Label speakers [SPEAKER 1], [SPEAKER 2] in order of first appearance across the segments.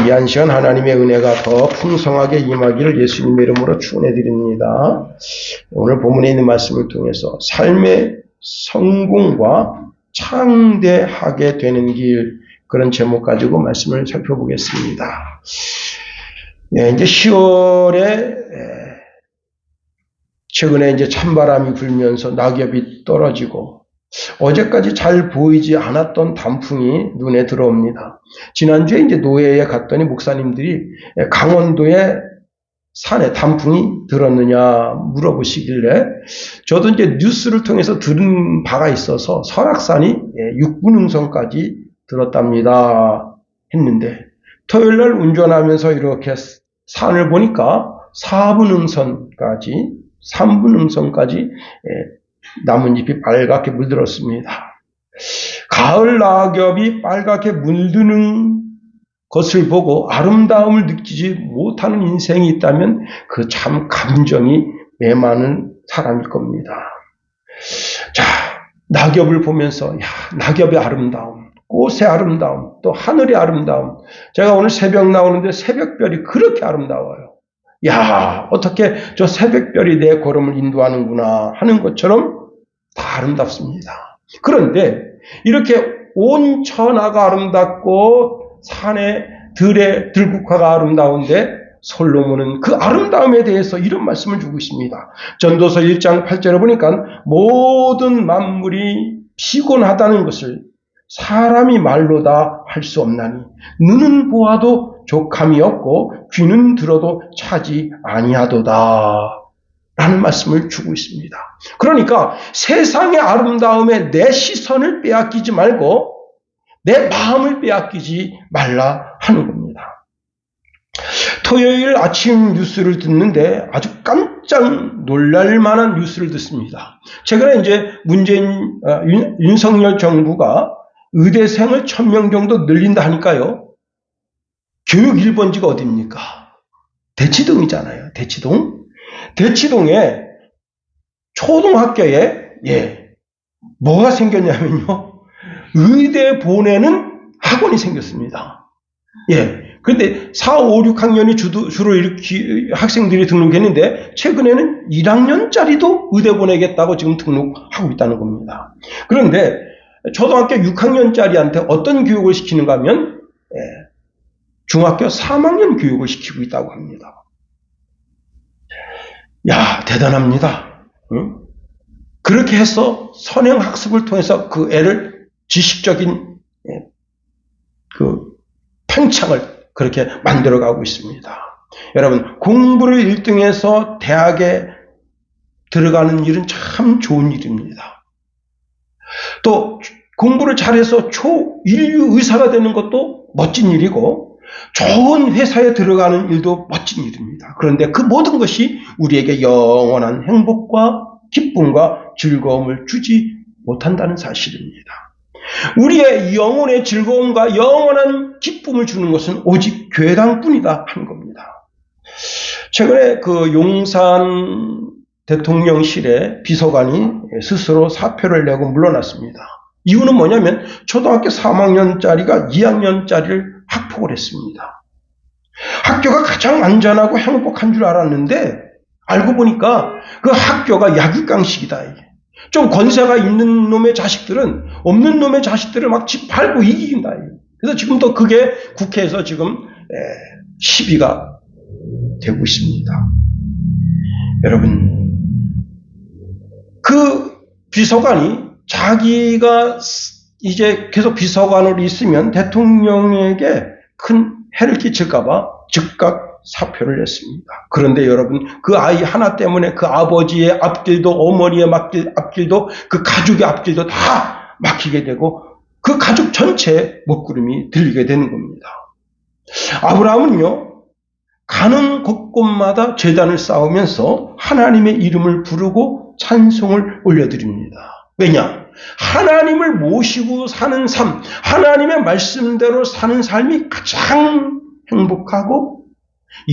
[SPEAKER 1] 이 한 시간 하나님의 은혜가 더 풍성하게 임하기를 예수님의 이름으로 축원해드립니다. 오늘 본문에 있는 말씀을 통해서 삶의 성공과 창대하게 되는 길, 그런 제목 가지고 말씀을 살펴보겠습니다. 이제 10월에 최근에 이제 찬바람이 불면서 낙엽이 떨어지고 어제까지 잘 보이지 않았던 단풍이 눈에 들어옵니다. 지난주에 이제 노예에 갔더니 목사님들이 강원도의 산에 단풍이 들었느냐 물어보시길래 저도 이제 뉴스를 통해서 들은 바가 있어서 설악산이 6분흥선까지 들었답니다 했는데 토요일 날 운전하면서 이렇게 산을 보니까 4분흥선까지 3분흥선까지 나뭇잎이 빨갛게 물들었습니다. 가을 낙엽이 빨갛게 물드는 것을 보고 아름다움을 느끼지 못하는 인생이 있다면 그 참 감정이 메마른 사람일 겁니다. 자, 낙엽을 보면서 낙엽의 아름다움, 꽃의 아름다움, 또 하늘의 아름다움. 제가 오늘 새벽 나오는데 새벽별이 그렇게 아름다워요. 어떻게 저 새벽별이 내 걸음을 인도하는구나 하는 것처럼 다 아름답습니다. 그런데 이렇게 온 천하가 아름답고 산의 들의 들국화가 아름다운데 솔로몬은 그 아름다움에 대해서 이런 말씀을 주고 있습니다. 전도서 1장 8절에 보니까 모든 만물이 피곤하다는 것을 사람이 말로 다 할 수 없나니 눈은 보아도 족함이 없고 귀는 들어도 차지 아니하도다 라는 말씀을 주고 있습니다. 그러니까 세상의 아름다움에 내 시선을 빼앗기지 말고 내 마음을 빼앗기지 말라 하는 겁니다. 토요일 아침 뉴스를 듣는데 아주 깜짝 놀랄 만한 뉴스를 듣습니다. 최근에 이제 윤석열 정부가 의대생을 1000명 정도 늘린다 하니까요. 교육 1번지가 어디입니까? 대치동이잖아요. 대치동에 초등학교에 뭐가 생겼냐면요. 의대 보내는 학원이 생겼습니다. 그런데 4, 5, 6학년이 주로 이렇게 학생들이 등록했는데 최근에는 1학년짜리도 의대 보내겠다고 지금 등록하고 있다는 겁니다. 그런데 초등학교 6학년짜리한테 어떤 교육을 시키는가 하면 중학교 3학년 교육을 시키고 있다고 합니다. 대단합니다. 그렇게 해서 선행학습을 통해서 그 애를 지식적인 그 팽창을 그렇게 만들어가고 있습니다. 여러분, 공부를 1등해서 대학에 들어가는 일은 참 좋은 일입니다. 또 공부를 잘해서 초인류 의사가 되는 것도 멋진 일이고 좋은 회사에 들어가는 일도 멋진 일입니다. 그런데 그 모든 것이 우리에게 영원한 행복과 기쁨과 즐거움을 주지 못한다는 사실입니다. 우리의 영혼의 즐거움과 영원한 기쁨을 주는 것은 오직 교회당뿐이다 하는 겁니다. 최근에 그 용산 대통령실의 비서관이 스스로 사표를 내고 물러났습니다. 이유는 뭐냐면 초등학교 3학년짜리가 2학년짜리를 학폭을 했습니다. 학교가 가장 안전하고 행복한 줄 알았는데 알고 보니까 그 학교가 약육강식이다. 좀 권세가 있는 놈의 자식들은 없는 놈의 자식들을 막 짓밟고 이긴다. 그래서 지금도 그게 국회에서 지금 시비가 되고 있습니다. 여러분, 그 비서관이 자기가 이제 계속 비서관으로 있으면 대통령에게 큰 해를 끼칠까봐 즉각 사표를 냈습니다. 그런데 여러분, 그 아이 하나 때문에 그 아버지의 앞길도 어머니의 앞길도 그 가족의 앞길도 다 막히게 되고 그 가족 전체의 먹구름이 들리게 되는 겁니다. 아브라함은요, 가는 곳곳마다 제단을 쌓으면서 하나님의 이름을 부르고 찬송을 올려드립니다. 왜냐? 하나님을 모시고 사는 삶, 하나님의 말씀대로 사는 삶이 가장 행복하고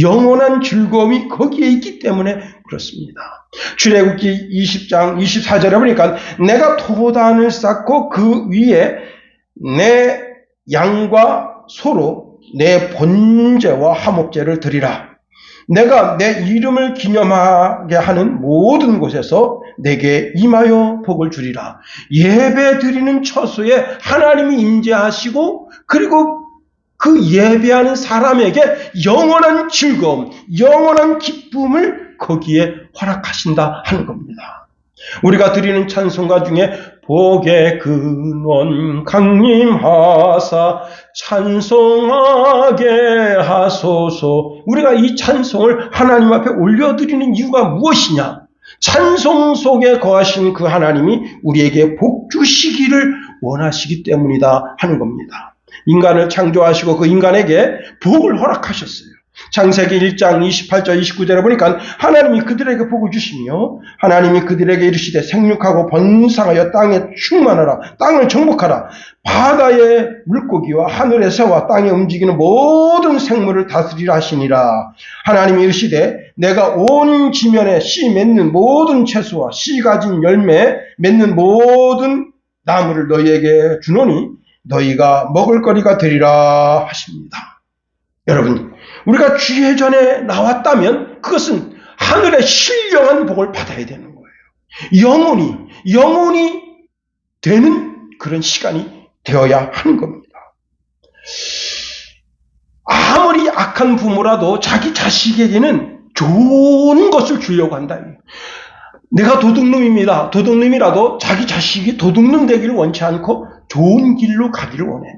[SPEAKER 1] 영원한 즐거움이 거기에 있기 때문에 그렇습니다. 출애굽기 20장 24절에 보니까 내가 토단을 쌓고 그 위에 내 양과 소로 내 번제와 화목제를 드리라. 내가 내 이름을 기념하게 하는 모든 곳에서 내게 임하여 복을 주리라. 예배 드리는 처소에 하나님이 임재하시고 그리고 그 예배하는 사람에게 영원한 즐거움, 영원한 기쁨을 거기에 허락하신다 하는 겁니다. 우리가 드리는 찬송가 중에 복의 근원 강림하사 찬송하게 하소서. 우리가 이 찬송을 하나님 앞에 올려드리는 이유가 무엇이냐? 찬송 속에 거하신 그 하나님이 우리에게 복 주시기를 원하시기 때문이다 하는 겁니다. 인간을 창조하시고 그 인간에게 복을 허락하셨어요. 창세기 1장 28절 29절에 보니까 하나님이 그들에게 복을 주시며 하나님이 그들에게 이르시되 생육하고 번성하여 땅에 충만하라. 땅을 정복하라. 바다의 물고기와 하늘의 새와 땅에 움직이는 모든 생물을 다스리라 하시니라. 하나님이 이르시되 내가 온 지면에 씨 맺는 모든 채소와 씨 가진 열매 맺는 모든 나무를 너희에게 주노니 너희가 먹을 거리가 되리라 하십니다. 여러분, 우리가 주의 전에 나왔다면 그것은 하늘의 신령한 복을 받아야 되는 거예요. 영혼이 되는 그런 시간이 되어야 하는 겁니다. 아무리 악한 부모라도 자기 자식에게는 좋은 것을 주려고 한다. 내가 도둑놈입니다. 도둑놈이라도 자기 자식이 도둑놈 되기를 원치 않고 좋은 길로 가기를 원해.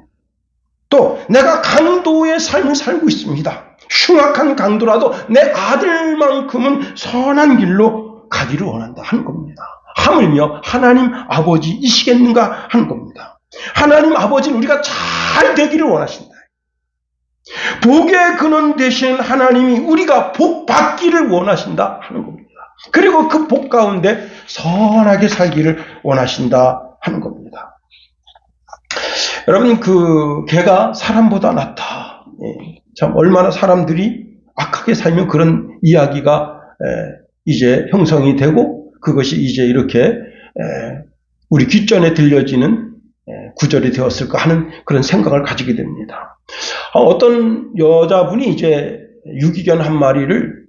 [SPEAKER 1] 또 내가 강도의 삶을 살고 있습니다. 흉악한 강도라도 내 아들만큼은 선한 길로 가기를 원한다 하는 겁니다. 하물며 하나님 아버지이시겠는가 하는 겁니다. 하나님 아버지는 우리가 잘 되기를 원하신다. 복의 근원 되시는 하나님이 우리가 복 받기를 원하신다 하는 겁니다. 그리고 그 복 가운데 선하게 살기를 원하신다 하는 겁니다. 여러분, 그 개가 사람보다 낫다. 참 얼마나 사람들이 악하게 살면 그런 이야기가 이제 형성이 되고 그것이 이제 이렇게 우리 귓전에 들려지는 구절이 되었을까 하는 그런 생각을 가지게 됩니다. 어떤 여자분이 이제 유기견 한 마리를,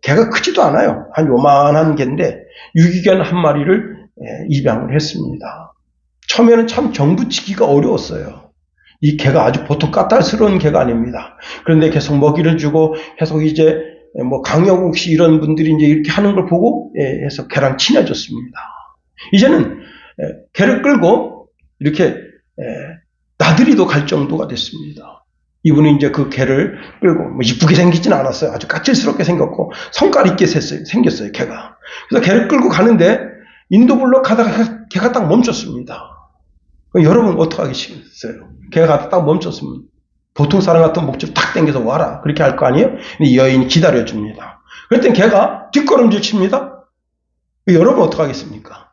[SPEAKER 1] 개가 크지도 않아요. 한 요만한 개인데 유기견 한 마리를 입양을 했습니다. 처음에는 참 정부치기가 어려웠어요. 이 개가 아주 보통 까탈스러운 개가 아닙니다. 그런데 계속 먹이를 주고 계속 이제 뭐 강영욱 씨 이런 분들이 이제 이렇게 하는 걸 보고 해서 개랑 친해졌습니다. 이제는 개를 끌고 이렇게 나들이도 갈 정도가 됐습니다. 이분이 이제 그 개를 끌고 뭐 이쁘게 생기진 않았어요. 아주 까칠스럽게 생겼고 성깔 있게 생겼어요, 개가. 그래서 개를 끌고 가는데 인도블록 가다가 개가 딱 멈췄습니다. 여러분 어떻게 하겠어요? 개가 딱 멈췄으면 보통 사람 같은 목줄을 탁 당겨서 와라 그렇게 할 거 아니에요? 근데 이 여인이 기다려줍니다. 그랬더니 개가 뒷걸음질 칩니다. 여러분 어떻게 하겠습니까?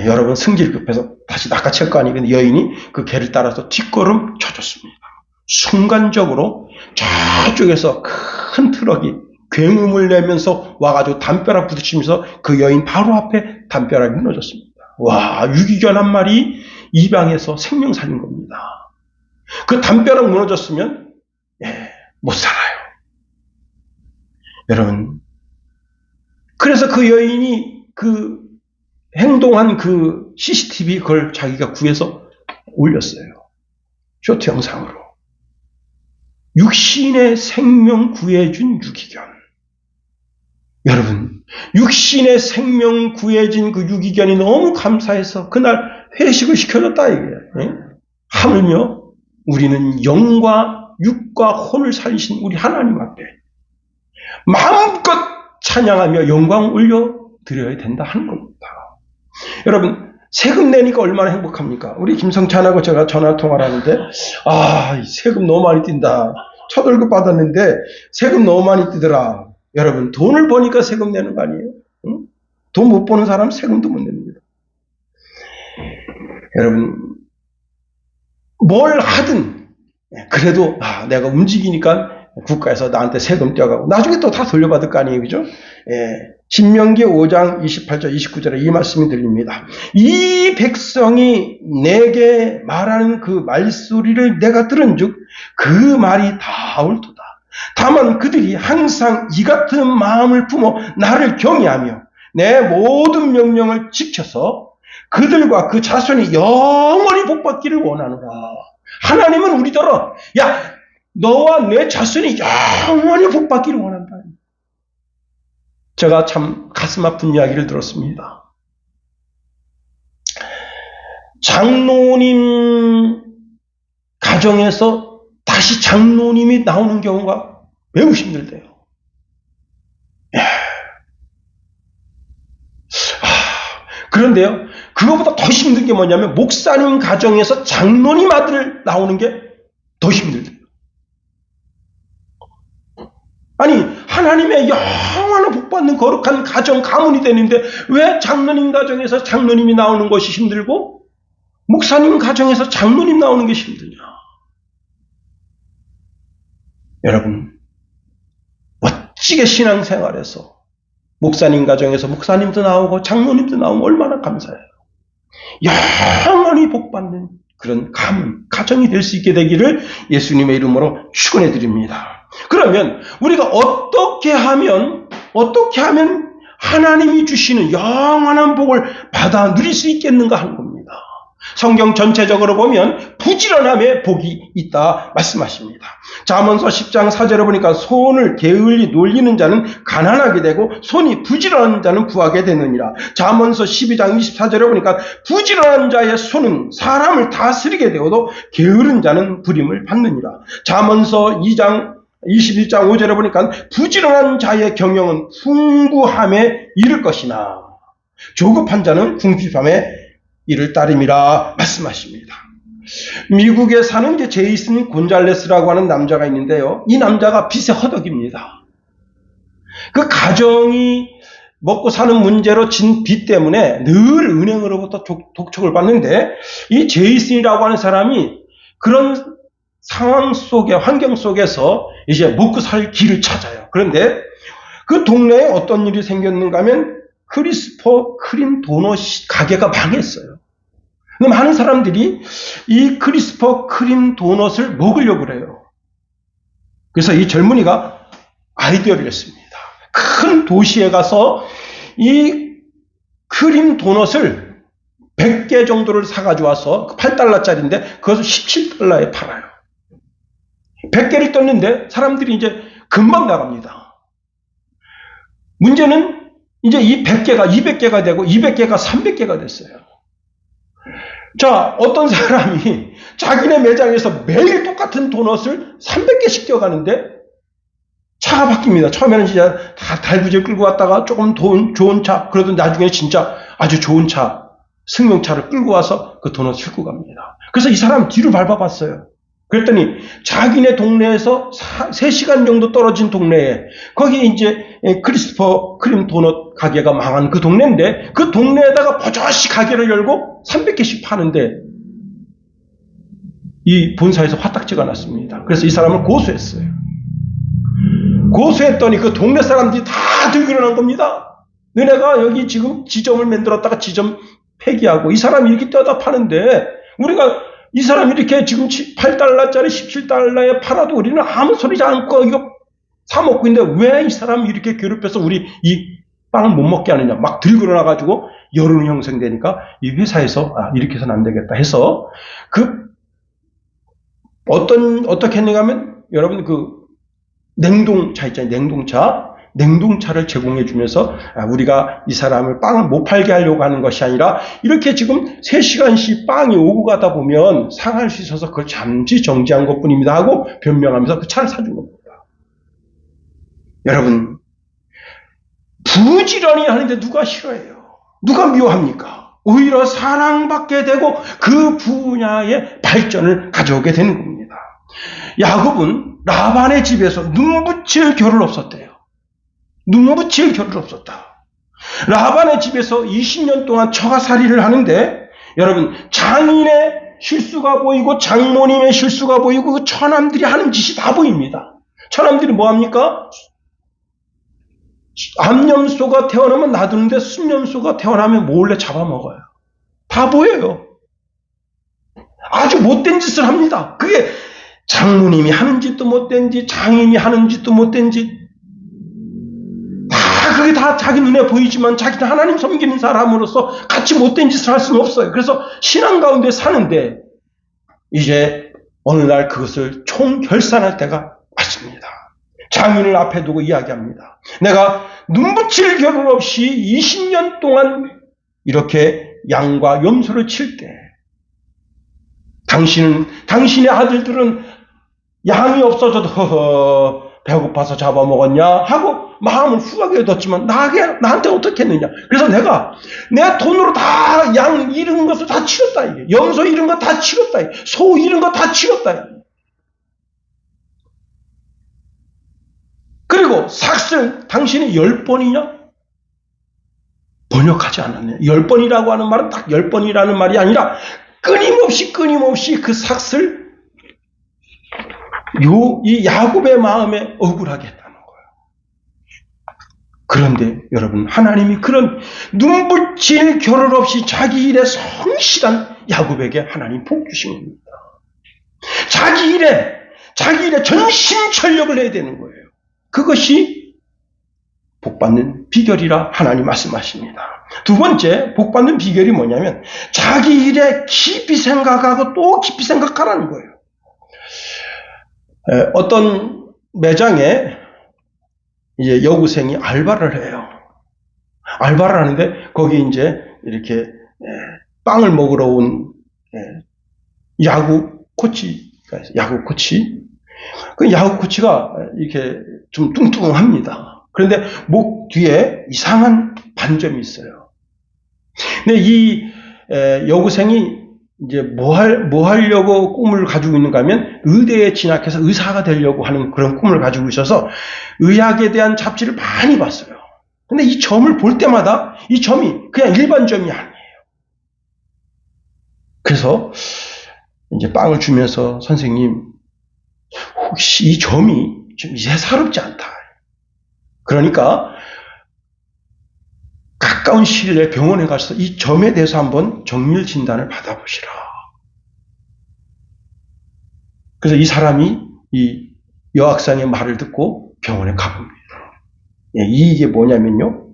[SPEAKER 1] 여러분 승질 급해서 다시 낚아챌 거 아니에요? 근데 여인이 그 개를 따라서 뒷걸음 쳐줬습니다. 순간적으로 저쪽에서 큰 트럭이 굉음을 내면서 와가지고 담벼락 부딪히면서 그 여인 바로 앞에 담벼락이 무너졌습니다. 와, 유기견 한 마리 입양해서 생명 살린 겁니다. 그 담벼락 무너졌으면 못 살아요. 여러분, 그래서 그 여인이 그 행동한 그 CCTV 그걸 자기가 구해서 올렸어요. 쇼트 영상으로. 육신의 생명 구해준 유기견. 여러분, 육신의 생명 구해진 그 유기견이 너무 감사해서 그날 회식을 시켜줬다 이거예요. 하물며 우리는 영과 육과 혼을 살리신 우리 하나님 앞에 마음껏 찬양하며 영광 올려드려야 된다 하는 겁니다. 여러분, 세금 내니까 얼마나 행복합니까? 우리 김성찬하고 제가 전화통화를 하는데 세금 너무 많이 뛴다. 첫 월급 받았는데 세금 너무 많이 뛰더라. 여러분, 돈을 버니까 세금 내는 거 아니에요? 응? 돈 못 버는 사람은 세금도 못 냅니다. 여러분, 뭘 하든 그래도 내가 움직이니까 국가에서 나한테 세금 떼어가고 나중에 또 다 돌려받을 거 아니에요, 그죠? 예. 신명기 5장 28절 29절에 이 말씀이 들립니다. 이 백성이 내게 말하는 그 말소리를 내가 들은즉 그 말이 다 옳도다. 다만 그들이 항상 이 같은 마음을 품어 나를 경외하며 내 모든 명령을 지켜서 그들과 그 자손이 영원히 복받기를 원하노라. 하나님은 우리더러 야 너와 내 자손이 영원히 복받기를 원한다. 제가 참 가슴 아픈 이야기를 들었습니다. 장로님 가정에서 다시 장로님이 나오는 경우가 매우 힘들대요. 그런데요, 그거보다 더 힘든 게 뭐냐면 목사님 가정에서 장로님 아들 나오는 게 더 힘들대요. 아니 하나님의 영원한 복받는 거룩한 가정 가문이 되는데 왜 장로님 가정에서 장로님이 나오는 것이 힘들고 목사님 가정에서 장로님 나오는 게 힘드냐? 여러분 멋지게 신앙생활에서 목사님 가정에서 목사님도 나오고 장로님도 나오면 얼마나 감사해요. 영원히 복받는 그런 가문, 가정이 될 수 있게 되기를 예수님의 이름으로 축원해 드립니다. 그러면 우리가 어떻게 하면 하나님이 주시는 영원한 복을 받아 누릴 수 있겠는가 하는 겁니다. 성경 전체적으로 보면 부지런함에 복이 있다 말씀하십니다. 잠언서 10장 4절에 보니까 손을 게을리 놀리는 자는 가난하게 되고 손이 부지런한 자는 부하게 되느니라. 잠언서 12장 24절에 보니까 부지런한 자의 손은 사람을 다스리게 되어도 게으른 자는 부림을 받느니라. 잠언서 2장 21장 5절에 보니까 부지런한 자의 경영은 풍부함에 이를 것이나 조급한 자는 궁핍함에 이를 따름이라 말씀하십니다. 미국에 사는 게 제이슨 곤잘레스라고 하는 남자가 있는데요. 이 남자가 빚에 허덕입니다. 그 가정이 먹고 사는 문제로 진 빚 때문에 늘 은행으로부터 독촉을 받는데 이 제이슨이라고 하는 사람이 그런 상황 속에 환경 속에서 이제 먹고 살 길을 찾아요. 그런데 그 동네에 어떤 일이 생겼는가 하면 크리스퍼 크림 도넛 가게가 망했어요. 많은 사람들이 이 크리스퍼 크림 도넛을 먹으려고 그래요. 그래서 이 젊은이가 아이디어를 냈습니다. 큰 도시에 가서 이 크림 도넛을 100개 정도를 사가지고 와서 8달러짜리인데 그것을 17달러에 팔아요. 100개를 떴는데 사람들이 이제 금방 나갑니다. 문제는 이제 이 100개가 200개가 되고 200개가 300개가 됐어요. 자, 어떤 사람이 자기네 매장에서 매일 똑같은 도넛을 300개씩 껴가는데 차가 바뀝니다. 처음에는 진짜 다 달구지를 끌고 왔다가 조금 좋은 차, 그러던 나중에 진짜 아주 좋은 차, 승용차를 끌고 와서 그 도넛을 싣고 갑니다. 그래서 이 사람 뒤를 밟아봤어요. 그랬더니 자기네 동네에서 3시간 정도 떨어진 동네에 거기 이제 크리스퍼 크림 도넛 가게가 망한 그 동네인데 그 동네에다가 버젓이 가게를 열고 300개씩 파는데 이 본사에서 화딱지가 났습니다. 그래서 이 사람을 고소했어요. 고소했더니 그 동네 사람들이 다 들고 일어난 겁니다. 너네가 여기 지금 지점을 만들었다가 지점 폐기하고 이 사람이 이렇게 떼다 파는데 우리가 이 사람이 이렇게 지금 8달러짜리 17달러에 팔아도 우리는 아무 소리지 않고 이거 사먹고 있는데 왜 이 사람이 이렇게 괴롭혀서 우리 이 빵을 못 먹게 하느냐. 막 들고 일어나가지고 여론이 형성되니까 이 회사에서 이렇게 해서는 안 되겠다 해서 어떻게 했는가 하면 여러분 냉동차 있잖아요. 냉동차를 제공해 주면서 우리가 이 사람을 빵을 못 팔게 하려고 하는 것이 아니라 이렇게 지금 3시간씩 빵이 오고 가다 보면 상할 수 있어서 그걸 잠시 정지한 것뿐입니다 하고 변명하면서 그 차를 사준 겁니다. 여러분 부지런히 하는데 누가 싫어해요? 누가 미워합니까? 오히려 사랑받게 되고 그 분야의 발전을 가져오게 되는 겁니다. 야곱은 라반의 집에서 눈붙일 겨를 없었대요. 눈붙일 겨를 없었다. 라반의 집에서 20년 동안 처가살이를 하는데 여러분 장인의 실수가 보이고 장모님의 실수가 보이고 그 처남들이 하는 짓이 다 보입니다. 사람들이 뭐합니까? 암염소가 태어나면 놔두는데 순염소가 태어나면 몰래 잡아먹어요. 바보예요. 아주 못된 짓을 합니다. 그게 장로님이 하는 짓도 못된 짓, 장인이 하는 짓도 못된 짓, 그게 다 자기 눈에 보이지만 자기는 하나님 섬기는 사람으로서 같이 못된 짓을 할 수는 없어요. 그래서 신앙 가운데 사는데 이제 어느 날 그것을 총결산할 때가 왔습니다. 장인을 앞에 두고 이야기합니다. 내가 눈붙일 겨를 없이 20년 동안 이렇게 양과 염소를 칠 때 당신의 아들들은 양이 없어져도 허허 배고파서 잡아먹었냐 하고 마음을 후하게 뒀지만 나한테 어떻게 했느냐. 그래서 내가 내 돈으로 다 양 잃은 것을 다 치렀다. 이게. 염소 잃은 거 다 치렀다. 이게. 소 잃은 거 다 치렀다. 이게. 그리고 삭슬 당신이 10번이냐? 번역하지 않았네요. 10번이라고 하는 말은 딱 10번이라는 말이 아니라 끊임없이 그 삭슬 이 야곱의 마음에 억울하게 했다는 거예요. 그런데 여러분, 하나님이 그런 눈붙일 겨를 없이 자기 일에 성실한 야곱에게 하나님 복 주신 겁니다. 자기 일에 전심전력을 해야 되는 거예요. 그것이 복받는 비결이라 하나님 말씀하십니다. 두 번째 복받는 비결이 뭐냐면 자기 일에 깊이 생각하고 또 깊이 생각하라는 거예요. 어떤 매장에 이제 여고생이 알바를 해요. 알바를 하는데 거기 이제 이렇게 빵을 먹으러 온 야구 코치가 있어요. 야구 코치. 그 야구 코치가 이렇게 좀 뚱뚱합니다. 그런데 목 뒤에 이상한 반점이 있어요. 근데 이 여고생이 이제 뭐 하려고 꿈을 가지고 있는가 하면 의대에 진학해서 의사가 되려고 하는 그런 꿈을 가지고 있어서 의학에 대한 잡지를 많이 봤어요. 근데 이 점을 볼 때마다 이 점이 그냥 일반 점이 아니에요. 그래서 이제 빵을 주면서 선생님, 혹시 이 점이 좀 예사롭지 않다. 그러니까 가까운 시일 내에 병원에 가서 이 점에 대해서 한번 정밀 진단을 받아보시라. 그래서 이 사람이 이 여학생의 말을 듣고 병원에 가봅니다. 이게 뭐냐면요,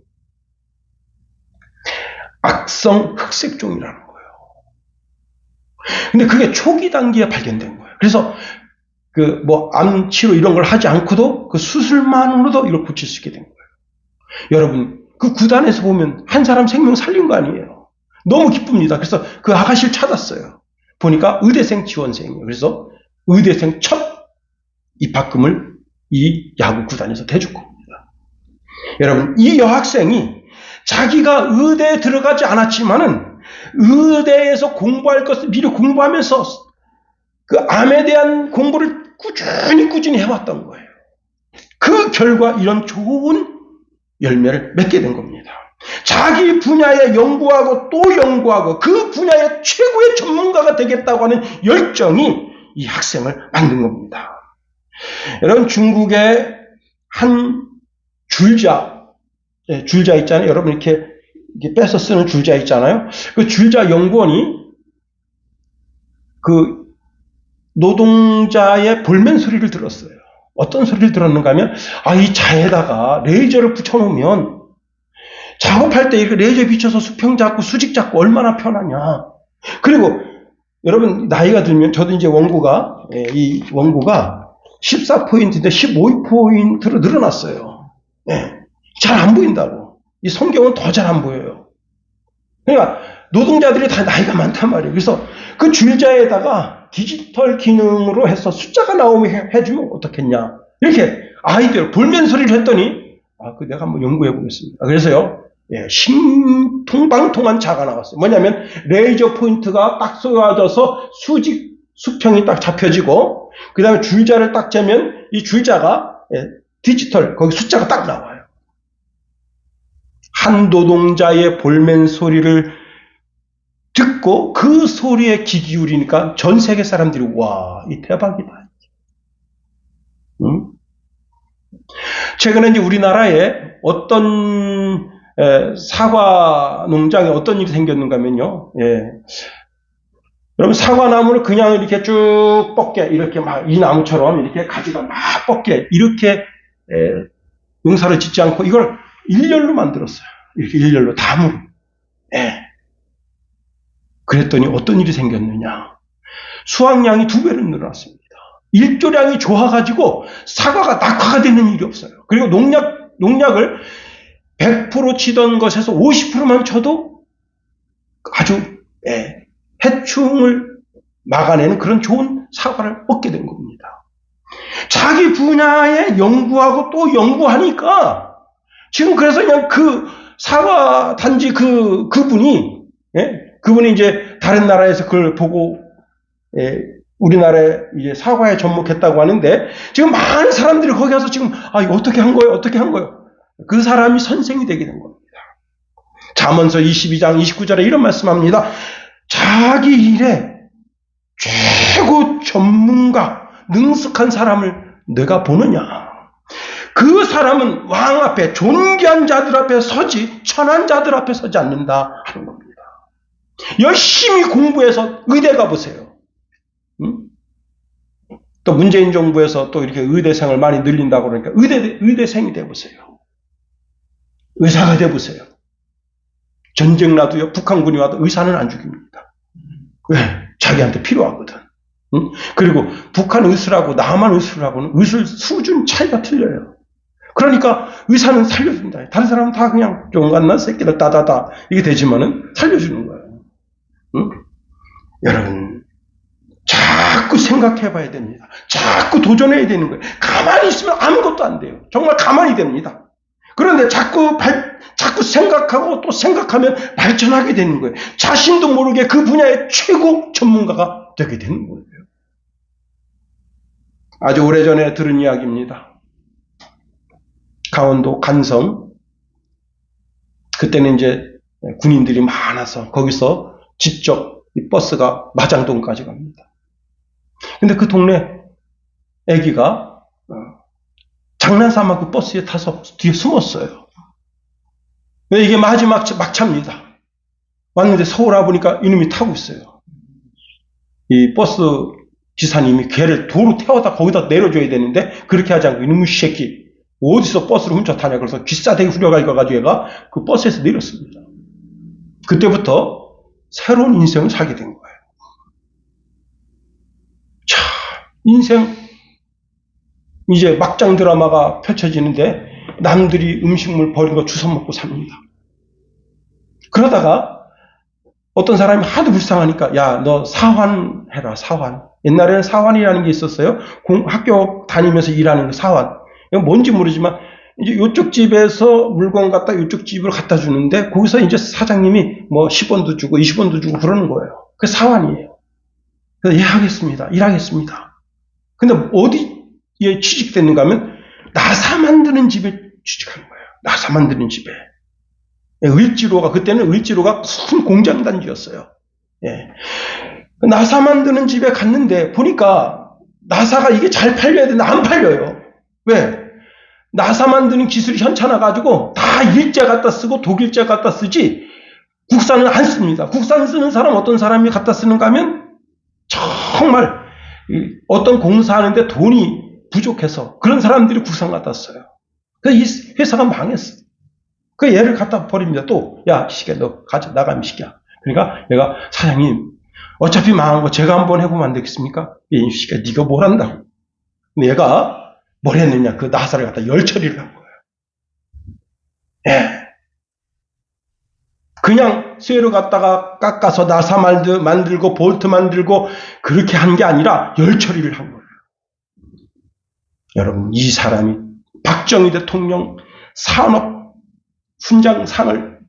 [SPEAKER 1] 악성 흑색종이라는 거예요. 근데 그게 초기 단계에 발견된 거예요. 그래서 암 치료 이런 걸 하지 않고도 그 수술만으로도 이걸 고칠 수 있게 된 거예요. 여러분, 그 구단에서 보면 한 사람 생명 살린 거 아니에요. 너무 기쁩니다. 그래서 그 아가씨를 찾았어요. 보니까 의대생 지원생이에요. 그래서 의대생 첫 입학금을 이 야구 구단에서 대줄 겁니다. 여러분, 이 여학생이 자기가 의대에 들어가지 않았지만은 의대에서 공부할 것을 미리 공부하면서 그 암에 대한 공부를 꾸준히 해왔던 거예요. 그 결과 이런 좋은 열매를 맺게 된 겁니다. 자기 분야에 연구하고 또 연구하고 그 분야의 최고의 전문가가 되겠다고 하는 열정이 이 학생을 만든 겁니다. 여러분, 중국의 한 줄자 있잖아요. 여러분 이렇게 빼서 쓰는 줄자 있잖아요. 그 줄자 연구원이 그 노동자의 볼멘 소리를 들었어요. 어떤 소리를 들었는가 하면, 이 자에다가 레이저를 붙여놓으면 작업할 때 이렇게 레이저 비춰서 수평 잡고 수직 잡고 얼마나 편하냐. 그리고 여러분 나이가 들면, 저도 이제 이 원고가 14포인트인데 15포인트로 늘어났어요. 잘 안 보인다고. 이 성경은 더 잘 안 보여요. 그러니까 노동자들이 다 나이가 많단 말이에요. 그래서 그 줄자에다가 디지털 기능으로 해서 숫자가 나오면 해주면 어떻겠냐. 이렇게 아이디어, 볼멘 소리를 했더니, 내가 한번 연구해 보겠습니다. 그래서요, 신통방통한 자가 나왔어요. 뭐냐면, 레이저 포인트가 딱 쏘아져서 수평이 딱 잡혀지고, 그 다음에 줄자를 딱 재면 이 줄자가 디지털, 거기 숫자가 딱 나와요. 한 노동자의 볼멘 소리를 듣고 그 소리에 귀 기울이니까 전 세계 사람들이 와, 이 대박이다. 응? 최근에 이제 우리나라에 어떤 사과 농장에 어떤 일이 생겼는가 하면요. 여러분, 사과나무를 그냥 이렇게 쭉 뻗게, 이렇게 막, 이 나무처럼 이렇게 가지가 막 뻗게, 이렇게, 농사를 짓지 않고 이걸 일렬로 만들었어요. 이렇게 일렬로, 나무로. 그랬더니 어떤 일이 생겼느냐. 수확량이 2배로 늘어났습니다. 일조량이 좋아가지고 사과가 낙화가 되는 일이 없어요. 그리고 농약을 100% 치던 것에서 50%만 쳐도 아주, 해충을 막아내는 그런 좋은 사과를 얻게 된 겁니다. 자기 분야에 연구하고 또 연구하니까 지금 그래서 그냥 그 사과 단지 그분이 이제 다른 나라에서 그걸 보고 우리나라에 이제 사과에 접목했다고 하는데 지금 많은 사람들이 거기 가서 지금 이거 어떻게 한 거예요? 어떻게 한 거예요? 그 사람이 선생이 되게 된 겁니다. 잠언서 22장 29절에 이런 말씀합니다. 자기 일에 최고 전문가, 능숙한 사람을 내가 보느냐. 그 사람은 왕 앞에, 존귀한 자들 앞에 서지 천한 자들 앞에 서지 않는다 하는 겁니다. 열심히 공부해서 의대 가보세요. 또 문재인 정부에서 또 이렇게 의대생을 많이 늘린다고 그러니까 의대생이 돼보세요. 의사가 돼보세요. 전쟁 나도요, 북한군이 와도 의사는 안 죽입니다. 왜? 자기한테 필요하거든. 그리고 북한 의술하고 남한 의술하고는 의술 수준 차이가 틀려요. 그러니까 의사는 살려준다. 다른 사람은 다 그냥 종갓난 새끼들 따다다 이게 되지만은 살려주는 거예요. 여러분, 자꾸 생각해 봐야 됩니다. 자꾸 도전해야 되는 거예요. 가만히 있으면 아무것도 안 돼요. 정말 가만히 됩니다. 그런데 자꾸 생각하고 또 생각하면 발전하게 되는 거예요. 자신도 모르게 그 분야의 최고 전문가가 되게 되는 거예요. 아주 오래전에 들은 이야기입니다. 강원도 간성. 그때는 이제 군인들이 많아서 거기서 직접 이 버스가 마장동까지 갑니다. 근데 그 동네 애기가 장난삼아 그 버스에 타서 뒤에 숨었어요. 이게 마지막 막차입니다. 왔는데 서울 와보니까 이놈이 타고 있어요. 이 버스 기사님이 걔를 도로 태워다 거기다 내려줘야 되는데 그렇게 하지 않고 이놈의 새끼 어디서 버스를 훔쳐 타냐 그래서 귀싸대기 후려가지고 얘가 그 버스에서 내렸습니다. 그때부터 새로운 인생을 살게 된 거예요. 자, 인생 이제 막장 드라마가 펼쳐지는데 남들이 음식물 버린 거 주워 먹고 삽니다. 그러다가 어떤 사람이 하도 불쌍하니까 야, 너 사환해라, 사환. 옛날에는 사환이라는 게 있었어요. 학교 다니면서 일하는 그 사환. 이건 뭔지 모르지만 이제 이쪽 집에서 물건 갖다 이쪽 집으로 갖다 주는데 거기서 이제 사장님이 뭐 10원도 주고 20원도 주고 그러는 거예요. 그게 사환이에요. 그래서 예, 하겠습니다. 일하겠습니다. 근데 어디에 취직됐는가 하면 나사 만드는 집에 취직한 거예요. 나사 만드는 집에. 그때는 을지로가 큰 공장 단지였어요. 나사 만드는 집에 갔는데 보니까 나사가 이게 잘 팔려야 되는데 안 팔려요. 왜? 나사 만드는 기술이 현찮아가지고 다 일제 갖다 쓰고 독일제 갖다 쓰지 국산은 안 씁니다. 국산 쓰는 사람 어떤 사람이 갖다 쓰는가 하면 정말 어떤 공사하는데 돈이 부족해서 그런 사람들이 국산 갖다 써요. 그래서 이 회사가 망했어요. 그 얘를 갖다 버립니다. 또, 야, 이 새끼야, 너 가져, 나가면 새끼야. 그러니까 얘가, 사장님, 어차피 망한 거 제가 한번 해보면 안 되겠습니까? 이 새끼야, 네가 뭘 한다고. 근데 얘가 뭘 했느냐, 그 나사를 갖다 열 처리를 한 거예요. 그냥 쇠로 갖다가 깎아서 나사 만들고, 볼트 만들고, 그렇게 한 게 아니라 열 처리를 한 거예요. 여러분, 이 사람이 박정희 대통령 산업 훈장상을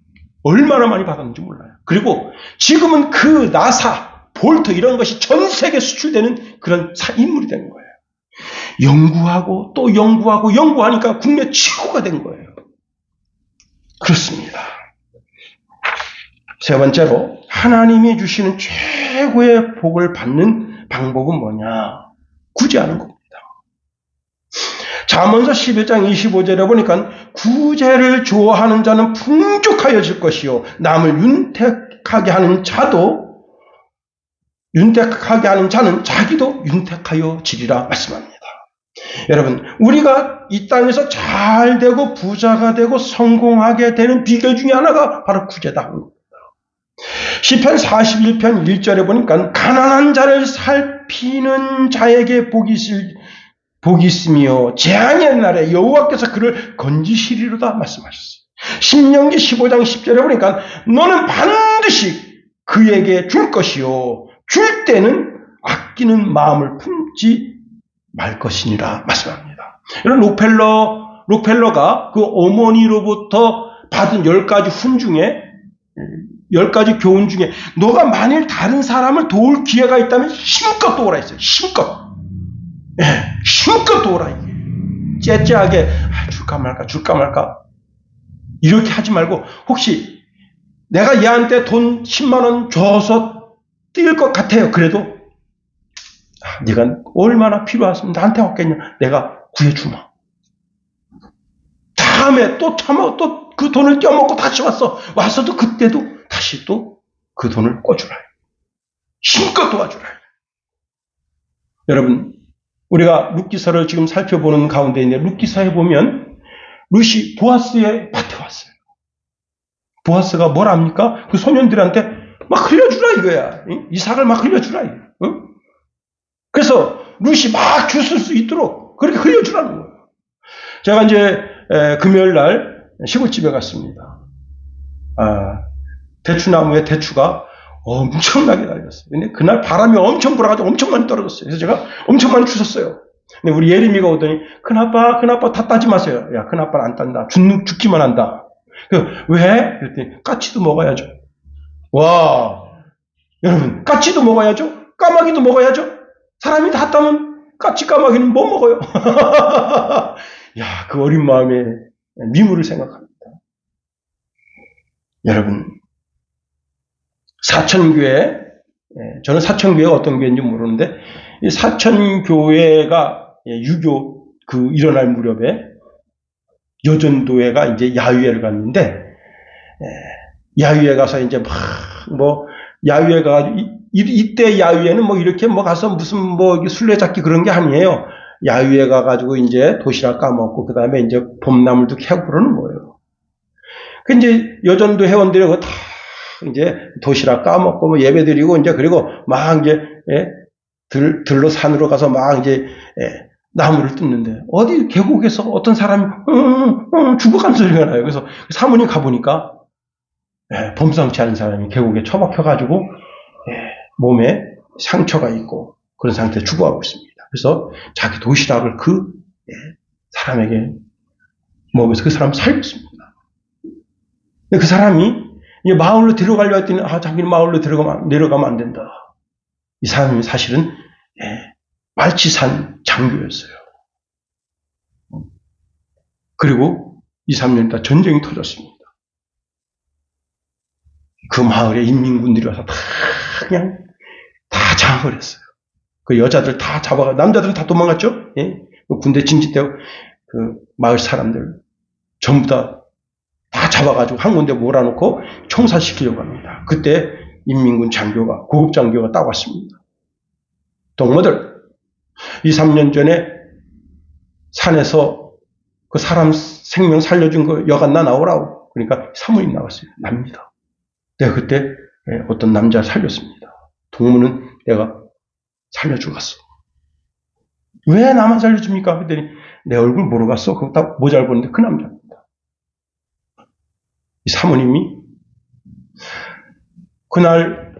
[SPEAKER 1] 얼마나 많이 받았는지 몰라요. 그리고 지금은 그 나사, 볼트 이런 것이 전 세계 수출되는 그런 인물이 된 거예요. 연구하고 또 연구하니까 국내 최고가 된 거예요. 그렇습니다. 세 번째로 하나님이 주시는 최고의 복을 받는 방법은 뭐냐? 구제하는 겁니다. 잠언서 11장 25절에 보니까 구제를 좋아하는 자는 풍족하여질 것이요 남을 윤택하게 하는 자는 자기도 윤택하여지리라 말씀합니다. 여러분, 우리가 이 땅에서 잘 되고 부자가 되고 성공하게 되는 비결 중에 하나가 바로 구제다. 시편 41편 1절에 보니까 가난한 자를 살피는 자에게 복이 있으며 재앙의 날에 여호와께서 그를 건지시리로다 말씀하셨어요. 신명기 15장 10절에 보니까 너는 반드시 그에게 줄 것이요 줄 때는 아끼는 마음을 품지 말 것이니라 말씀합니다. 이런 록펠러가 그 어머니로부터 받은 10가지 훈 중에 10가지 교훈 중에 너가 만일 다른 사람을 도울 기회가 있다면 힘껏 도우라 했어요. 힘껏 도우라. 째째하게 줄까 말까 이렇게 하지 말고 혹시 내가 얘한테 돈 10만 원 줘서 뛸 것 같아요. 그래도 네가 얼마나 필요하시면 나한테 왔겠냐. 내가 구해주마. 다음에 또 그 돈을 떼어먹고 다시 와서도 그때도 다시 또 그 돈을 꿔주라. 힘껏 도와주라. 여러분, 우리가 룻기서를 지금 살펴보는 가운데 있는데 룻기서에 보면 룻이 보아스의 밭에 왔어요. 보아스가 뭘 합니까? 그 소년들한테 막 흘려주라 이거야. 이삭을 막 흘려주라. 그래서 룻이 막 주실 수 있도록 그렇게 흘려주라는 거예요. 제가 이제 금요일 날 시골집에 갔습니다. 대추나무에 대추가 엄청나게 달렸어요. 근데 그날 바람이 엄청 불어가지고 엄청 많이 떨어졌어요. 그래서 제가 엄청 많이 주웠어요. 근데 우리 예림이가 오더니 큰아빠 다 따지 마세요. 야, 큰아빠는 안 딴다. 죽기만 한다. 왜? 그랬더니 까치도 먹어야죠. 와, 여러분, 까치도 먹어야죠. 까마귀도 먹어야죠. 사람이 다 따면 까치 까마귀는 못 먹어요. 야, 그 어린 마음에 미물을 생각합니다. 여러분, 사천교회, 저는 사천교회가 어떤 교회인지 모르는데, 이 사천교회가 유교 일어날 무렵에 여전도회가 이제 야유회를 갔는데, 야유회 가서 이제 야유회 가가지고, 이때 야유회는 이렇게 가서 무슨 술래잡기 그런 게 아니에요. 야유회 가가지고 이제 도시락 까먹고, 그 다음에 이제 봄나물도 캐고 그러는 거예요. 그 이제 여전도 회원들이 다 이제 도시락 까먹고 예배 드리고 이제 그리고 막 이제 들로 산으로 가서 막 이제 나무를 뜯는데 어디 계곡에서 어떤 사람이 죽어간 소리가 나요. 그래서 사모님 가보니까 범상치 않은 사람이 계곡에 처박혀가지고 몸에 상처가 있고 그런 상태에 죽어가고 있습니다. 그래서 자기 도시락을 그 사람에게 먹여서 그 사람을 살렸습니다. 근데 그 사람이 이제 마을로 들어가려 했더니 자기는 마을로 내려가면 안 된다. 이 사람이 사실은 말치산 장교였어요. 그리고 2, 3년 있다 전쟁이 터졌습니다. 그 마을에 인민군들이 와서 그냥 다 장악을 했어요. 그 여자들 다 잡아가, 남자들은 다 도망갔죠? 군대 진짓대고 그 마을 사람들 전부 다 잡아가지고 한 군데 몰아놓고 총살시키려고 합니다. 그때 인민군 장교가, 고급 장교가 딱 왔습니다. 동무들, 2, 3년 전에 산에서 그 사람 생명 살려준 거 여간나 나오라고. 그러니까 사모님 나왔어요. 납니다. 내가 그때 어떤 남자를 살렸습니다. 동무는 내가 살려주고 갔어. 왜 나만 살려줍니까? 그랬더니 내 얼굴 모르고 갔어. 그거 딱 모자를 보는데 그 남자입니다. 이 사모님이 그날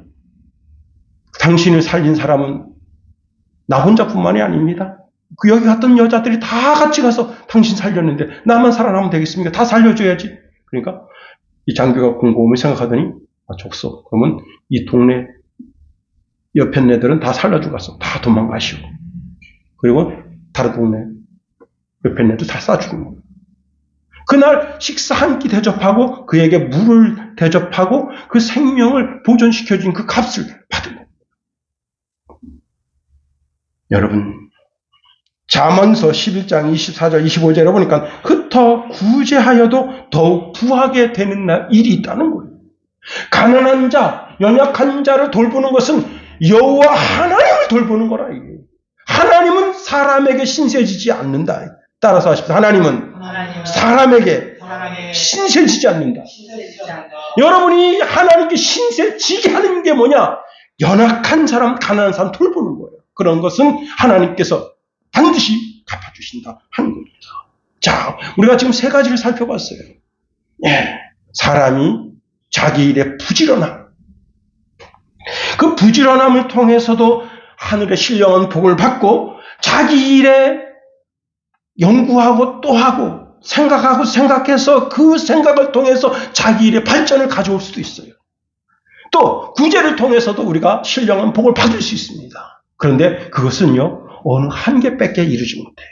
[SPEAKER 1] 당신을 살린 사람은 나 혼자뿐만이 아닙니다. 그 여기 갔던 여자들이 다 같이 가서 당신 살렸는데 나만 살아나면 되겠습니까? 다 살려줘야지. 그러니까 이 장교가 곰곰이 생각하더니 족소. 그러면 이 동네 옆에 애들은 다 살려주고 갔어. 다 도망가시고. 그리고 다른 동네 옆에 애들 다 쏴주는 거예요. 그날 식사 한 끼 대접하고 그에게 물을 대접하고 그 생명을 보존시켜준 그 값을 받은 겁니다. 여러분, 잠언서 11장 24절 25절에 보니까 흩어 구제하여도 더욱 부하게 되는 일이 있다는 거예요. 가난한 자, 연약한 자를 돌보는 것은 여호와 하나님을 돌보는 거라. 이게. 하나님은 사람에게 신세지지 않는다. 따라서 하십시오. 하나님은 사람에게 신세지지 않는다. 여러분이 하나님께 신세지게 하는 게 뭐냐? 연약한 사람, 가난한 사람 돌보는 거예요. 그런 것은 하나님께서 반드시 갚아주신다 하는 겁니다. 자, 우리가 지금 세 가지를 살펴봤어요. 예, 사람이 자기 일에 부지런함. 그 부지런함을 통해서도 하늘의 신령한 복을 받고 자기 일에 연구하고 또 하고 생각하고 생각해서 그 생각을 통해서 자기 일의 발전을 가져올 수도 있어요. 또 구제를 통해서도 우리가 신령한 복을 받을 수 있습니다. 그런데 그것은요, 어느 한계밖에 이르지 못해요.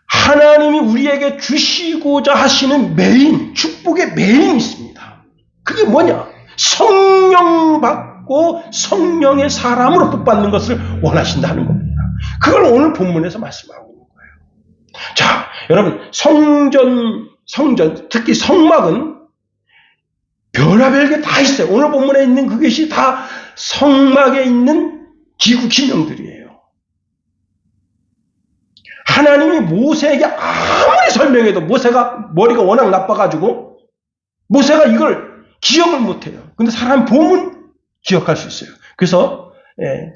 [SPEAKER 1] 하나님이 우리에게 주시고자 하시는 메인, 축복의 메인이 있습니다. 그게 뭐냐? 성령 받고 성령의 사람으로 복받는 것을 원하신다는 겁니다. 그걸 오늘 본문에서 말씀하고 있는 거예요. 자, 여러분, 성전, 특히 성막은 별의별 게 다 있어요. 오늘 본문에 있는 그것이 다 성막에 있는 기구 기능들이에요. 하나님이 모세에게 아무리 설명해도 모세가 머리가 워낙 나빠가지고 모세가 이걸 기억을 못해요. 근데 사람 보면 기억할 수 있어요. 그래서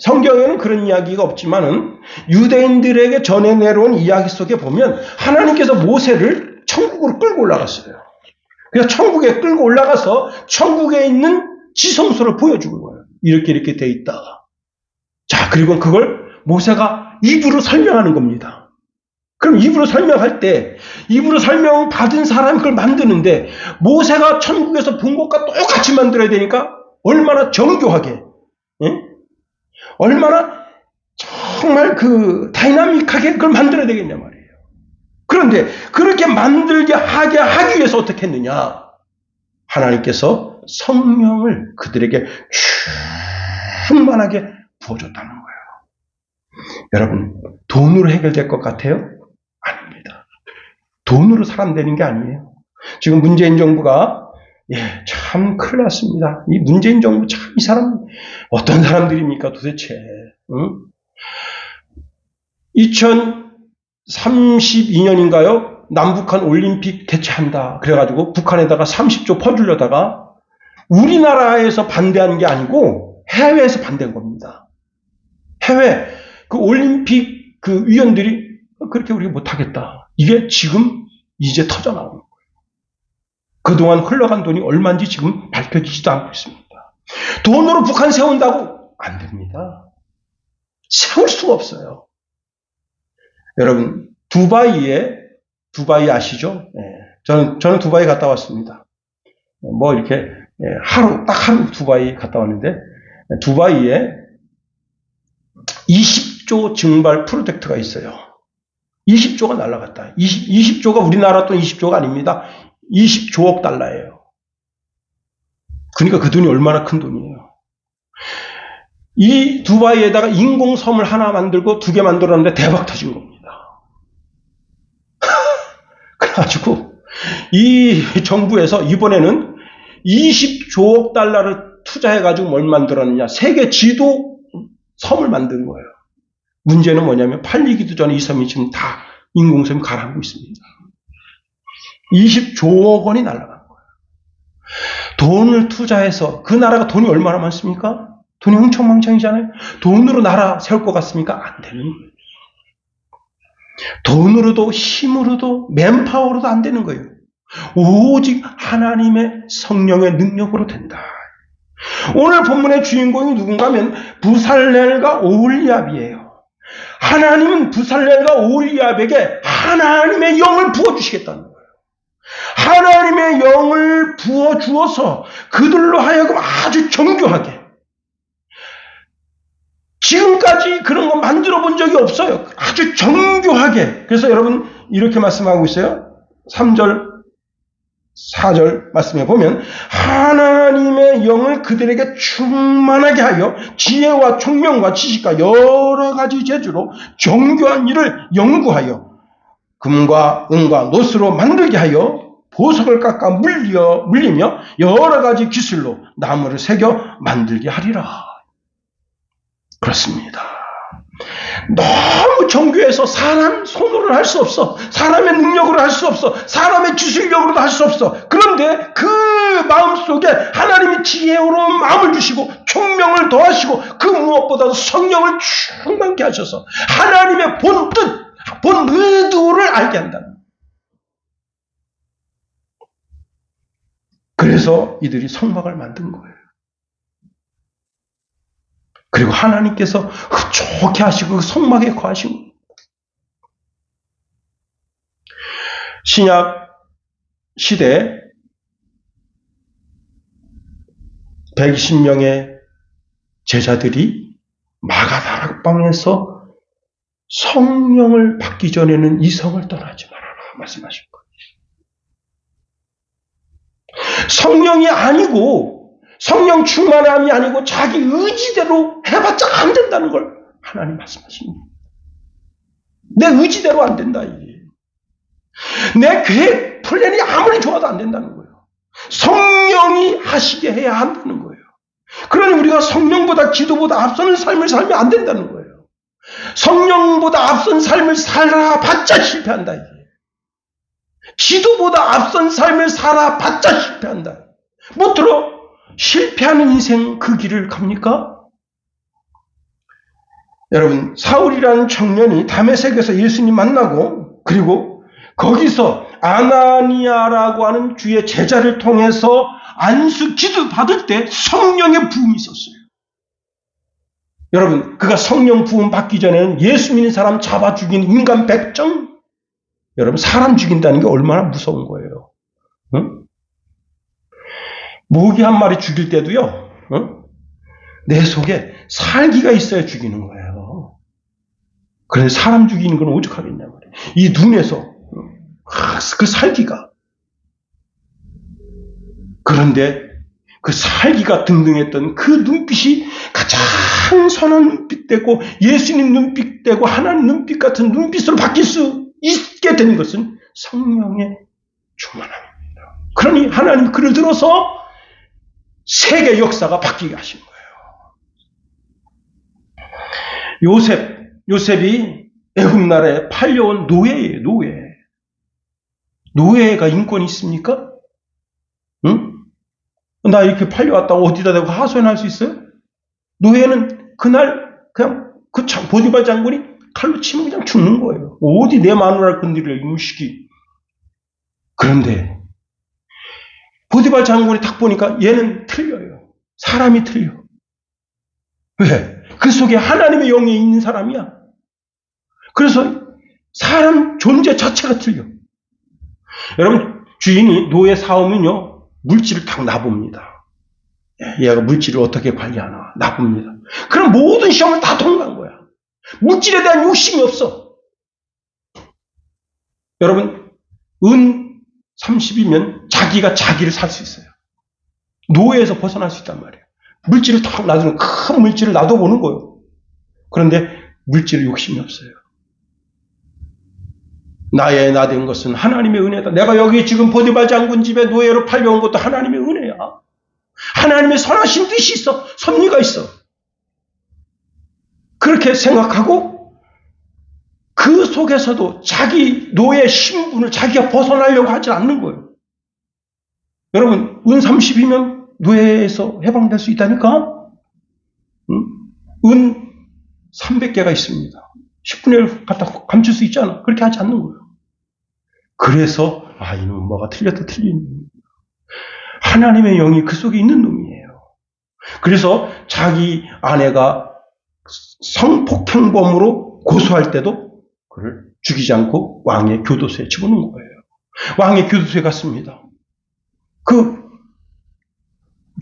[SPEAKER 1] 성경에는 그런 이야기가 없지만은 유대인들에게 전해 내려온 이야기 속에 보면 하나님께서 모세를 천국으로 끌고 올라갔어요. 그래서 천국에 끌고 올라가서 천국에 있는 지성소를 보여주는 거예요. 이렇게 돼 있다. 자, 그리고 그걸 모세가 입으로 설명하는 겁니다. 그럼 입으로 설명할 때 입으로 설명 받은 사람이 그걸 만드는데 모세가 천국에서 본 것과 똑같이 만들어야 되니까 얼마나 정교하게, 얼마나 정말 그 다이나믹하게 그걸 만들어야 되겠냐 말이에요. 그런데 그렇게 만들게 하기 위해서 어떻게 했느냐? 하나님께서 성령을 그들에게 충만하게 부어줬다는 거예요. 여러분, 돈으로 해결될 것 같아요? 아닙니다. 돈으로 사람 되는 게 아니에요. 지금 문재인 정부가 참 큰일 났습니다. 이 문재인 정부 참 이 사람 어떤 사람들입니까 도대체? 2032년인가요? 남북한 올림픽 개최한다. 그래가지고 북한에다가 30조 퍼주려다가 우리나라에서 반대한 게 아니고 해외에서 반대한 겁니다. 해외 그 올림픽 그 위원들이 그렇게 우리가 못하겠다. 이게 지금 이제 터져 나오는 거예요. 그동안 흘러간 돈이 얼마인지 지금 밝혀지지도 않고 있습니다. 돈으로 북한 세운다고 안 됩니다. 세울 수가 없어요. 여러분, 두바이 아시죠? 저는 두바이 갔다 왔습니다. 이렇게 딱 하루 두바이 갔다 왔는데 두바이에 20조 증발 프로젝트가 있어요. 20조가 날아갔다. 20조가 우리나라 돈 20조가 아닙니다. 20조억 달러예요. 그러니까 그 돈이 얼마나 큰 돈이에요. 이 두바이에다가 인공섬을 하나 만들고 2개 만들었는데 대박 터진 겁니다. 그래가지고 이 정부에서 이번에는 20조억 달러를 투자해가지고 뭘 만들었느냐. 세계 지도 섬을 만든 거예요. 문제는 뭐냐면 팔리기도 전에 이 섬이 지금 다 인공섬이 가라앉고 있습니다. 20조억 원이 날아간 거예요. 돈을 투자해서 그 나라가 돈이 얼마나 많습니까? 돈이 흥청망청이잖아요. 돈으로 나라 세울 것 같습니까? 안 되는 거예요. 돈으로도 힘으로도 맨파워로도 안 되는 거예요. 오직 하나님의 성령의 능력으로 된다. 오늘 본문의 주인공이 누군가 하면 부살렐과 오홀리압이에요. 하나님은 부살렐과 오홀리압에게 하나님의 영을 부어주시겠다는 거예요. 하나님의 영을 부어주어서 그들로 하여금 아주 정교하게, 지금까지 그런 거 만들어 본 적이 없어요. 아주 정교하게. 그래서 여러분 이렇게 말씀하고 있어요. 3절 4절 말씀해 보면 하나님의 영을 그들에게 충만하게 하여 지혜와 총명과 지식과 여러 가지 재주로 정교한 일을 연구하여 금과 은과 노스로 만들게 하여 보석을 깎아 물리며 여러 가지 기술로 나무를 새겨 만들게 하리라. 그렇습니다. 너무 정교해서 사람 손으로는 할 수 없어. 사람의 능력으로 할 수 없어. 사람의 기술력으로도 할 수 없어. 그런데 그 마음속에 하나님이 지혜로 마음을 주시고 총명을 더하시고 그 무엇보다도 성령을 충만케 하셔서 하나님의 본 뜻, 본 의도를 알게 한다는 거예요. 그래서 이들이 성막을 만든 거예요. 그리고 하나님께서 좋게 하시고 그 성막에 거하시고 신약 시대 120명의 제자들이 마가다락방에서 성령을 받기 전에는 이 성을 떠나지 말아라 말씀하신 거예요. 성령이 아니고 성령 충만함이 아니고 자기 의지대로 해봤자 안 된다는 걸 하나님 말씀하십니다. 내 의지대로 안 된다 이게. 내 계획 플랜이 아무리 좋아도 안 된다는 거예요. 성령이 하시게 해야 한다는 거예요. 그러니 우리가 성령보다 기도보다 앞서는 삶을 살면 안 된다는 거예요. 성령보다 앞선 삶을 살아봤자 실패한다 이게. 기도보다 앞선 삶을 살아봤자 실패한다. 못 들어? 실패하는 인생 그 길을 갑니까? 여러분, 사울이라는 청년이 다메섹에서 예수님 만나고 그리고 거기서 아나니아라고 하는 주의 제자를 통해서 안수 기도 받을 때 성령의 부음이 있었어요. 여러분, 그가 성령 부음 받기 전에는 예수 믿는 사람 잡아 죽인 인간 백정, 여러분 사람 죽인다는 게 얼마나 무서운 거예요. 응? 모기 한 마리 죽일 때도요, 내 속에 살기가 있어야 죽이는 거예요. 그래서 사람 죽이는 건 오죽하겠냐 말이에요. 이 눈에서 그 살기가. 그런데 그 살기가 등등했던 그 눈빛이 가장 선한 눈빛되고 예수님 눈빛되고 하나님 눈빛 같은 눈빛으로 바뀔 수 있게 된 것은 성령의 충만함입니다. 그러니 하나님 그를 들어서 세계 역사가 바뀌게 하신 거예요. 요셉이 애굽 나라에 팔려온 노예예요. 노예가 인권이 있습니까? 응? 나 이렇게 팔려왔다고 어디다 대고 하소연할 수 있어요? 노예는 그날 그냥 그 보디발 장군이 칼로 치면 그냥 죽는 거예요. 어디 내 마누라를 건드려 이놈 시기. 그런데 보디발 장군이 딱 보니까 얘는 틀려요. 사람이 틀려. 왜? 그 속에 하나님의 영이 있는 사람이야. 그래서 사람 존재 자체가 틀려. 여러분, 주인이 노예 사오면요, 물질을 딱 놔봅니다. 얘가 물질을 어떻게 관리하나 놔봅니다. 그럼 모든 시험을 다 통과한 거야. 물질에 대한 욕심이 없어. 여러분, 은 30이면 자기가 자기를 살 수 있어요. 노예에서 벗어날 수 있단 말이에요. 물질을 딱 놔두는 큰 물질을 놔둬보는 거예요. 그런데 물질에 욕심이 없어요. 나의 나된 것은 하나님의 은혜다. 내가 여기 지금 보디발 장군 집에 노예로 팔려온 것도 하나님의 은혜야. 하나님의 선하신 뜻이 있어. 섭리가 있어. 그렇게 생각하고 그 속에서도 자기 노예 신분을 자기가 벗어나려고 하지 않는 거예요. 여러분, 은 30이면 노예에서 해방될 수 있다니까? 은 300개가 있습니다. 10분의 1 갖다 감출 수 있잖아. 그렇게 하지 않는 거예요. 그래서 이놈은 뭐가 틀렸다 틀린 하나님의 영이 그 속에 있는 놈이에요. 그래서 자기 아내가 성폭행범으로 고소할 때도 그를 죽이지 않고 왕의 교도소에 집어넣은 거예요. 왕의 교도소에 갔습니다. 그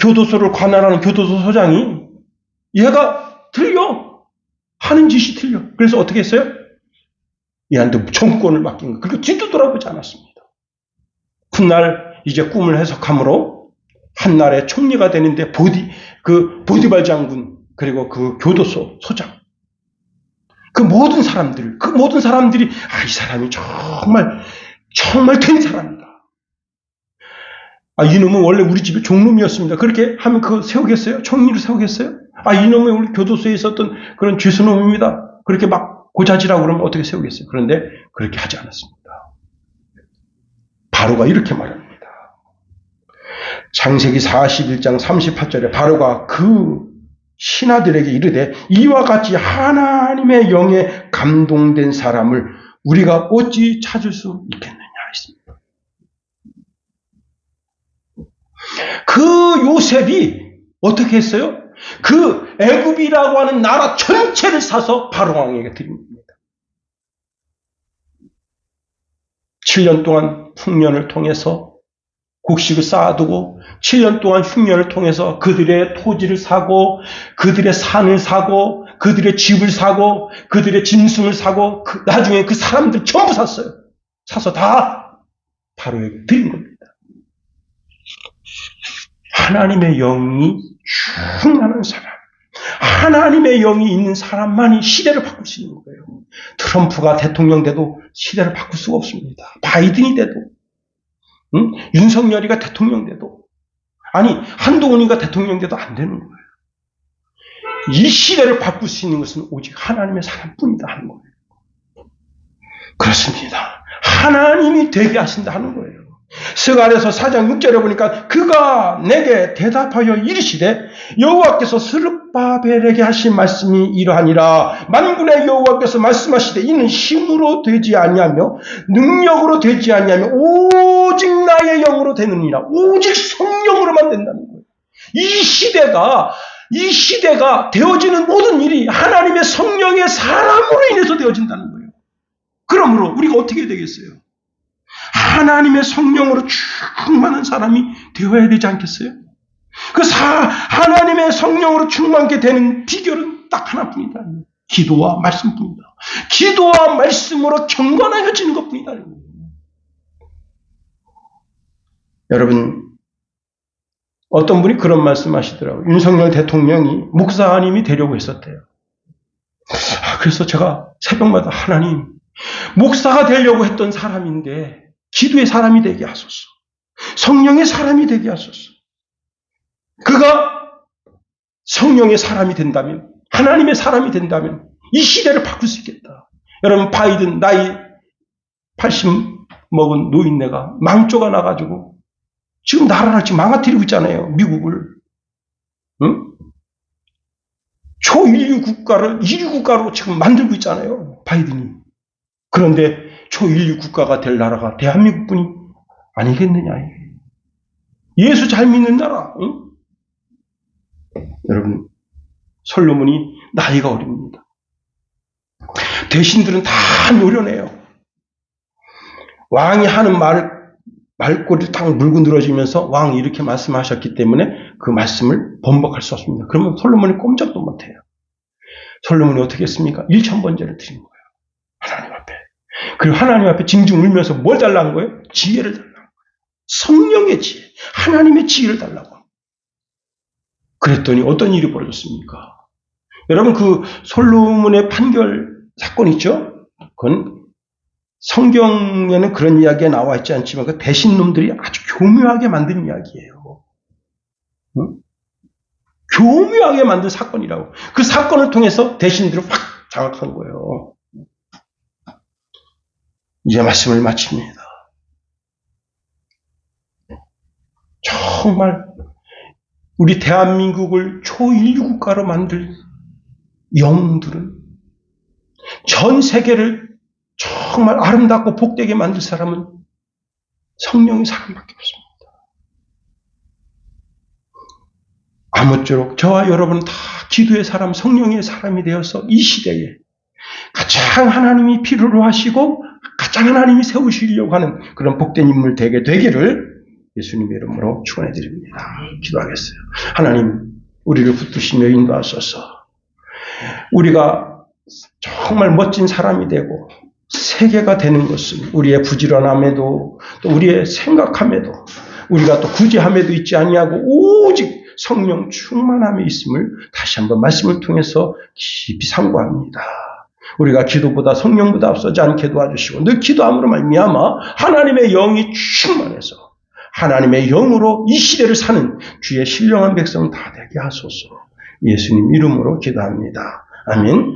[SPEAKER 1] 교도소를 관할하는 교도소 소장이 얘가 틀려. 하는 짓이 틀려. 그래서 어떻게 했어요? 얘한테 정권을 맡긴 거예요. 그리고 뒤도 돌아보지 않았습니다. 훗날 이제 꿈을 해석함으로 한나라의 총리가 되는데 보디발 장군 그리고 그 교도소 소장 그 모든 사람들이 이 사람이 정말 된 사람이다. 이놈은 원래 우리 집의 종놈이었습니다. 그렇게 하면 그거 세우겠어요? 총리를 세우겠어요? 이놈은 우리 교도소에 있었던 그런 죄수놈입니다. 그렇게 막 고자질하고 그러면 어떻게 세우겠어요? 그런데 그렇게 하지 않았습니다. 바로가 이렇게 말합니다. 창세기 41장 38절에 바로가 그 신하들에게 이르되 이와 같이 하나님의 영에 감동된 사람을 우리가 어찌 찾을 수 있겠느냐 했습니다. 그 요셉이 어떻게 했어요? 그 애굽이라고 하는 나라 전체를 사서 바로 왕에게 드립니다. 7년 동안 풍년을 통해서 곡식을 쌓아두고 7년 동안 흉년을 통해서 그들의 토지를 사고 그들의 산을 사고 그들의 집을 사고 그들의 짐승을 사고 나중에 그 사람들 전부 샀어요. 사서 다 바로에게 드린 겁니다. 하나님의 영이 충만한 사람, 하나님의 영이 있는 사람만이 시대를 바꿀 수 있는 거예요. 트럼프가 대통령 돼도 시대를 바꿀 수가 없습니다. 바이든이 돼도 윤석열이가 대통령 돼도 한동훈이가 대통령 돼도 안 되는 거예요. 이 시대를 바꿀 수 있는 것은 오직 하나님의 사람뿐이다 하는 거예요. 그렇습니다. 하나님이 되게 하신다 하는 거예요. 스가랴서 4장 6절에 보니까 그가 내게 대답하여 이르시되 여호와께서 스룹바벨에게 하신 말씀이 이러하니라. 만군의 여호와께서 말씀하시되 이는 힘으로 되지 아니하며 능력으로 되지 아니하며 오직 나의 영으로 되느니라. 오직 성령으로만 된다는 거예요. 이 시대가 되어지는 모든 일이 하나님의 성령의 사람으로 인해서 되어진다는 거예요. 그러므로 우리가 어떻게 되겠어요? 하나님의 성령으로 충만한 사람이 되어야 되지 않겠어요? 하나님의 성령으로 충만하게 되는 비결은 딱 하나뿐이다. 기도와 말씀뿐이다. 기도와 말씀으로 경건하여지는 것뿐이다. 여러분, 어떤 분이 그런 말씀 하시더라고요. 윤석열 대통령이 목사님이 되려고 했었대요. 그래서 제가 새벽마다 하나님, 목사가 되려고 했던 사람인데 기도의 사람이 되게 하소서. 성령의 사람이 되게 하소서. 그가 성령의 사람이 된다면, 하나님의 사람이 된다면 이 시대를 바꿀 수 있겠다. 여러분, 바이든 나이 80 먹은 노인네가 망조가 나가지고 지금 나라를 지금 망가뜨리고 있잖아요. 미국을. 응? 초인류 국가를 1위 국가로 지금 만들고 있잖아요. 바이든이. 그런데 초인류 국가가 될 나라가 대한민국뿐이 아니겠느냐. 예수 잘 믿는 나라. 응? 여러분, 솔로몬이 나이가 어립니다. 대신들은 다 노련해요. 왕이 하는 말꼬리를 딱 물고 늘어지면서 왕이 이렇게 말씀하셨기 때문에 그 말씀을 번복할 수 없습니다. 그러면 솔로몬이 꼼짝도 못해요. 솔로몬이 어떻게 했습니까? 1000번제를 드린 거예요. 하나님 앞에. 그리고 하나님 앞에 징징 울면서 뭘 달라는 거예요? 지혜를 달라는 거예요. 성령의 지혜, 하나님의 지혜를 달라고. 그랬더니 어떤 일이 벌어졌습니까? 여러분, 그 솔로몬의 판결 사건 있죠? 그건 성경에는 그런 이야기가 나와 있지 않지만 그 대신놈들이 아주 교묘하게 만든 이야기예요. 응? 교묘하게 만든 사건이라고. 그 사건을 통해서 대신들을 확 장악한 거예요. 이제 말씀을 마칩니다. 정말 우리 대한민국을 초인류 국가로 만들 영웅들은, 전 세계를 정말 아름답고 복되게 만들 사람은 성령의 사람밖에 없습니다. 아무쪼록 저와 여러분은 다 기도의 사람, 성령의 사람이 되어서 이 시대에 가장 하나님이 필요로 하시고 가장 하나님이 세우시려고 하는 그런 복된 인물 되기를 예수님의 이름으로 축원해 드립니다. 기도하겠어요. 하나님, 우리를 붙드시며 인도하소서. 우리가 정말 멋진 사람이 되고 세계가 되는 것은 우리의 부지런함에도 또 우리의 생각함에도 우리가 또 구제함에도 있지 아니하고 오직 성령 충만함에 있음을 다시 한번 말씀을 통해서 깊이 상고합니다. 우리가 기도보다 성령보다 앞서지 않게 도와주시고 늘 기도함으로 말미암아 하나님의 영이 충만해서 하나님의 영으로 이 시대를 사는 주의 신령한 백성 다 되게 하소서. 예수님 이름으로 기도합니다. 아멘.